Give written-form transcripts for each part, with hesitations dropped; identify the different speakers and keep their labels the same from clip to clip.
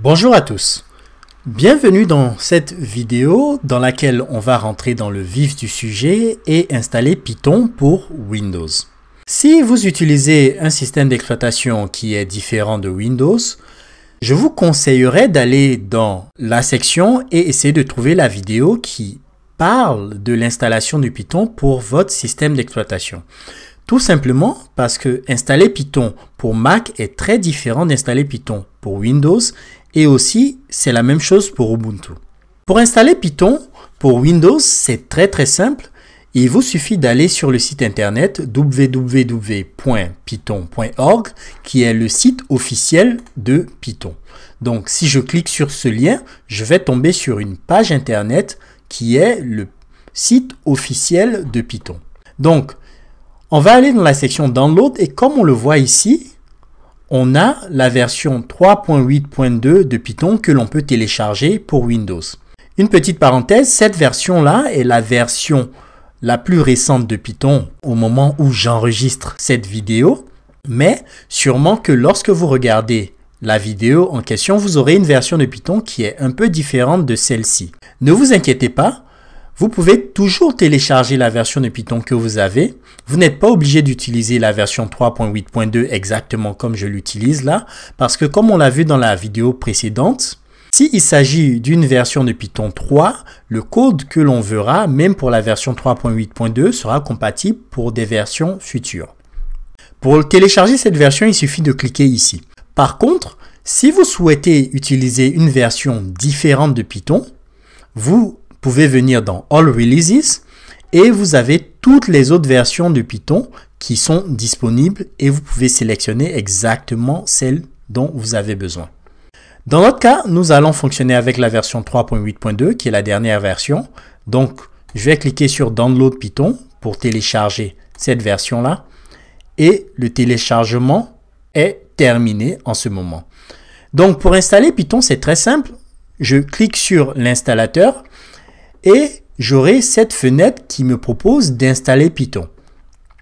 Speaker 1: Bonjour à tous, bienvenue dans cette vidéo dans laquelle on va rentrer dans le vif du sujet et installer Python pour Windows. Si vous utilisez un système d'exploitation qui est différent de Windows, je vous conseillerais d'aller dans la section et essayer de trouver la vidéo qui parle de l'installation de Python pour votre système d'exploitation. Tout simplement parce que installer Python pour Mac est très différent d'installer Python pour Windows et aussi c'est la même chose pour Ubuntu. Pour installer Python pour Windows, c'est très simple. Il vous suffit d'aller sur le site internet www.python.org qui est le site officiel de Python. Donc si je clique sur ce lien, je vais tomber sur une page internet qui est le site officiel de Python. Donc on va aller dans la section Download et comme on le voit ici, on a la version 3.8.2 de Python que l'on peut télécharger pour Windows. Une petite parenthèse, cette version-là est la version la plus récente de Python au moment où j'enregistre cette vidéo, mais sûrement que lorsque vous regardez la vidéo en question, vous aurez une version de Python qui est un peu différente de celle-ci. Ne vous inquiétez pas, vous pouvez toujours télécharger la version de Python que vous avez. Vous n'êtes pas obligé d'utiliser la version 3.8.2 exactement comme je l'utilise là, parce que comme on l'a vu dans la vidéo précédente, s'il s'agit d'une version de Python 3, le code que l'on verra, même pour la version 3.8.2, sera compatible pour des versions futures. Pour télécharger cette version, il suffit de cliquer ici. Par contre, si vous souhaitez utiliser une version différente de Python, vous pouvez venir dans All Releases et vous avez toutes les autres versions de Python qui sont disponibles et vous pouvez sélectionner exactement celle dont vous avez besoin. Dans notre cas, nous allons fonctionner avec la version 3.8.2 qui est la dernière version. Donc, je vais cliquer sur Download Python pour télécharger cette version-là et le téléchargement est terminé en ce moment. Donc, pour installer Python, c'est très simple. Je clique sur l'installateur et j'aurai cette fenêtre qui me propose d'installer Python.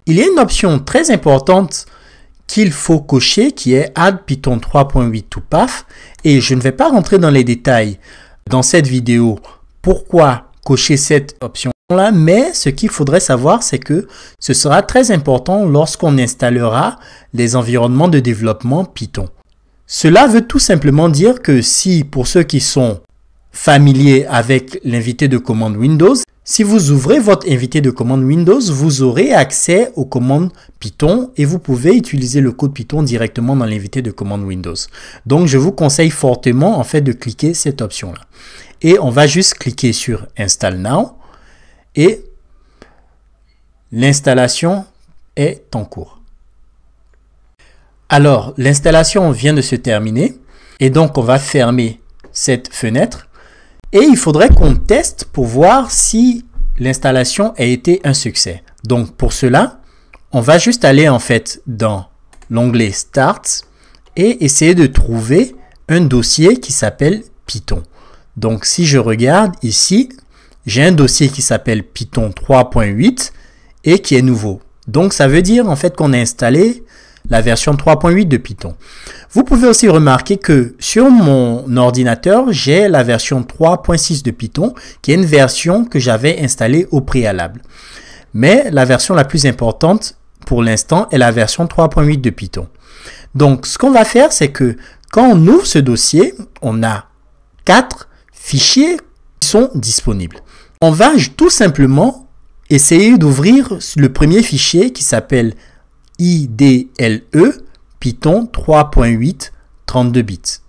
Speaker 1: Il y a une option très importante qu'il faut cocher qui est Add Python 3.8 to Path et je ne vais pas rentrer dans les détails dans cette vidéo pourquoi cocher cette option là, mais ce qu'il faudrait savoir c'est que ce sera très important lorsqu'on installera les environnements de développement Python. Cela veut tout simplement dire que si pour ceux qui sont familiers avec l'invité de commande Windows, si vous ouvrez votre invité de commande Windows, vous aurez accès aux commandes Python et vous pouvez utiliser le code Python directement dans l'invité de commande Windows. Donc, je vous conseille fortement en fait de cliquer cette option-là. Et on va juste cliquer sur Install Now et l'installation est en cours. Alors, l'installation vient de se terminer et donc on va fermer cette fenêtre. Et il faudrait qu'on teste pour voir si l'installation a été un succès. Donc pour cela, on va juste aller en fait dans l'onglet Start et essayer de trouver un dossier qui s'appelle Python. Donc si je regarde ici, j'ai un dossier qui s'appelle Python 3.8 et qui est nouveau. Donc ça veut dire en fait qu'on a installé la version 3.8 de Python. Vous pouvez aussi remarquer que sur mon ordinateur, j'ai la version 3.6 de Python, qui est une version que j'avais installée au préalable. Mais la version la plus importante pour l'instant est la version 3.8 de Python. Donc, ce qu'on va faire, c'est que quand on ouvre ce dossier, on a 4 fichiers qui sont disponibles. On va tout simplement essayer d'ouvrir le premier fichier qui s'appelle IDLE Python 3.8 32 bits.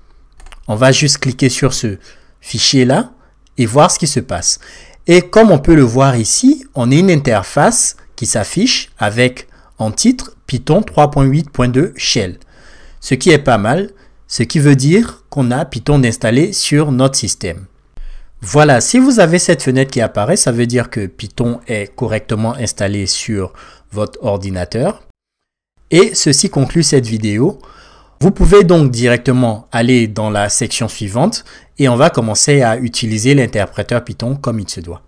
Speaker 1: On va juste cliquer sur ce fichier-là et voir ce qui se passe. Et comme on peut le voir ici, on a une interface qui s'affiche avec en titre Python 3.8.2 Shell. Ce qui est pas mal, ce qui veut dire qu'on a Python installé sur notre système. Voilà, si vous avez cette fenêtre qui apparaît, ça veut dire que Python est correctement installé sur votre ordinateur. Et ceci conclut cette vidéo. Vous pouvez donc directement aller dans la section suivante et on va commencer à utiliser l'interpréteur Python comme il se doit.